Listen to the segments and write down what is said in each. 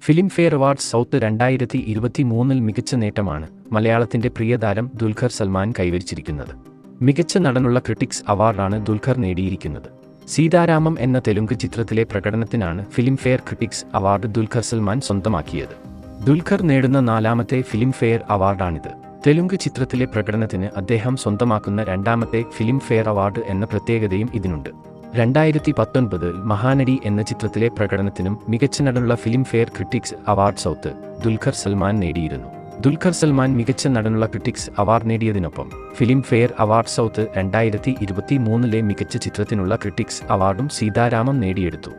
Filmfare awards south 2023 മികച്ച നേട്ടമാണ് മലയാളത്തിന്റെ പ്രിയതാരം ദുൽഖർ സൽമാൻ കൈവരിച്ചിരിക്കുന്നത്. മികച്ച നടനുള്ള ക്രിട്ടിക്സ് അവാർഡാണ് ദുൽഖർ നേടിയിരിക്കുന്നത്. സീതാരാമം എന്ന തെലുങ്ക് ചിത്രത്തിലെ പ്രകടനത്തിനാണ് Filmfare critics award Dulquer Salmaan സ്വന്തമാക്കിയത്. ദുൽഖർ നേടുന്ന 4ാമത്തെ ഫിലിംഫെയർ അവാർഡാണിത്. തെലുങ്ക് ചിത്രത്തിലെ പ്രകടനത്തിന് അദ്ദേഹം സ്വന്തമാക്കുന്ന 2ാമത്തെ ഫിലിംഫെയർ അവാർഡ് എന്ന പ്രത്യേകതയും ഇതിനുണ്ട്. 2019 മഹാനടി എന്ന ചിത്രത്തിലെ പ്രകടനത്തിനും മികച്ച നടനുള്ള Filmfare critics award south Dulquer Salmaan നേടിയിരുന്നു. ദുൽഖർ സൽമാൻ മികച്ച നടനുള്ള ക്രിട്ടിക്സ് അവാർഡ് നേടിയതിനൊപ്പം ഫിലിംഫെയർ അവാർഡ് സൗത്ത് 2023 മികച്ച ചിത്രത്തിനുള്ള ക്രിട്ടിക്സ് അവാർഡും സീതാരാമം നേടിയെടുത്തു.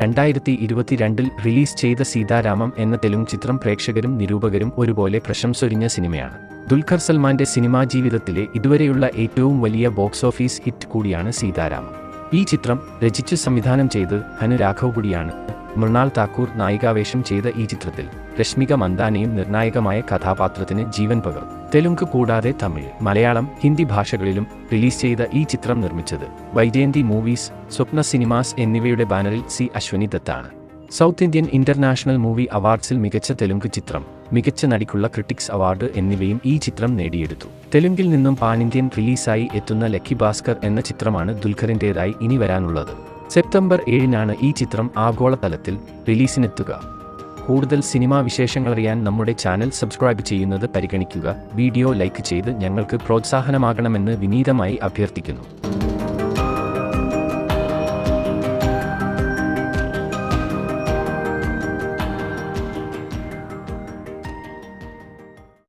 2022 റിലീസ് ചെയ്ത സീതാരാമം എന്ന തെലുങ്ക് ചിത്രം പ്രേക്ഷകരും നിരൂപകരും ഒരുപോലെ പ്രശംസൊരിഞ്ഞ സിനിമയാണ്. ദുൽഖർ സൽമാന്റെ സിനിമാ ജീവിതത്തിലെ ഇതുവരെയുള്ള ഏറ്റവും വലിയ ബോക്സ് ഓഫീസ് ഹിറ്റ് കൂടിയാണ് സീതാരാമം. ഈ ചിത്രം രചിച്ച് സംവിധാനം ചെയ്ത് ഹനു രാഘവ് കൂടിയാണ്. മൃണാൾ താക്കൂർ നായികാവേശം ചെയ്ത ഈ ചിത്രത്തിൽ രശ്മിക മന്ദാനയും നിർണായകമായ കഥാപാത്രത്തിന് ജീവൻ പകർന്നു. തെലുങ്ക് കൂടാതെ തമിഴ്, മലയാളം, ഹിന്ദി ഭാഷകളിലും റിലീസ് ചെയ്ത ഈ ചിത്രം നിർമ്മിച്ചത് വൈജയന്തി മൂവീസ്, സ്വപ്ന സിനിമാസ് എന്നിവയുടെ ബാനറിൽ സി അശ്വനി ദത്താണ്. സൗത്ത് ഇന്ത്യൻ ഇന്റർനാഷണൽ മൂവി അവാർഡ്സിൽ മികച്ച തെലുങ്ക് ചിത്രം, മികച്ച നടിക്കുള്ള ക്രിട്ടിക്സ് അവാർഡ് എന്നിവയും ഈ ചിത്രം നേടിയെടുത്തു. തെലുങ്കിൽ നിന്നും പാൻ ഇന്ത്യൻ റിലീസായി എത്തുന്ന ലക്കി ഭാസ്കർ എന്ന ചിത്രമാണ് ദുൽഖറിൻ്റേതായി ഇനി വരാനുള്ളത്. സെപ്റ്റംബർ 7 ഈ ചിത്രം ആഗോളതലത്തിൽ റിലീസിനെത്തുക. കൂടുതൽ സിനിമാ വിശേഷങ്ങളറിയാൻ നമ്മുടെ ചാനൽ സബ്സ്ക്രൈബ് ചെയ്യുന്നത് പരിഗണിക്കുക. വീഡിയോ ലൈക്ക് ചെയ്ത് ഞങ്ങൾക്ക് പ്രോത്സാഹനമാകണമെന്ന് വിനീതമായി അഭ്യർത്ഥിക്കുന്നു.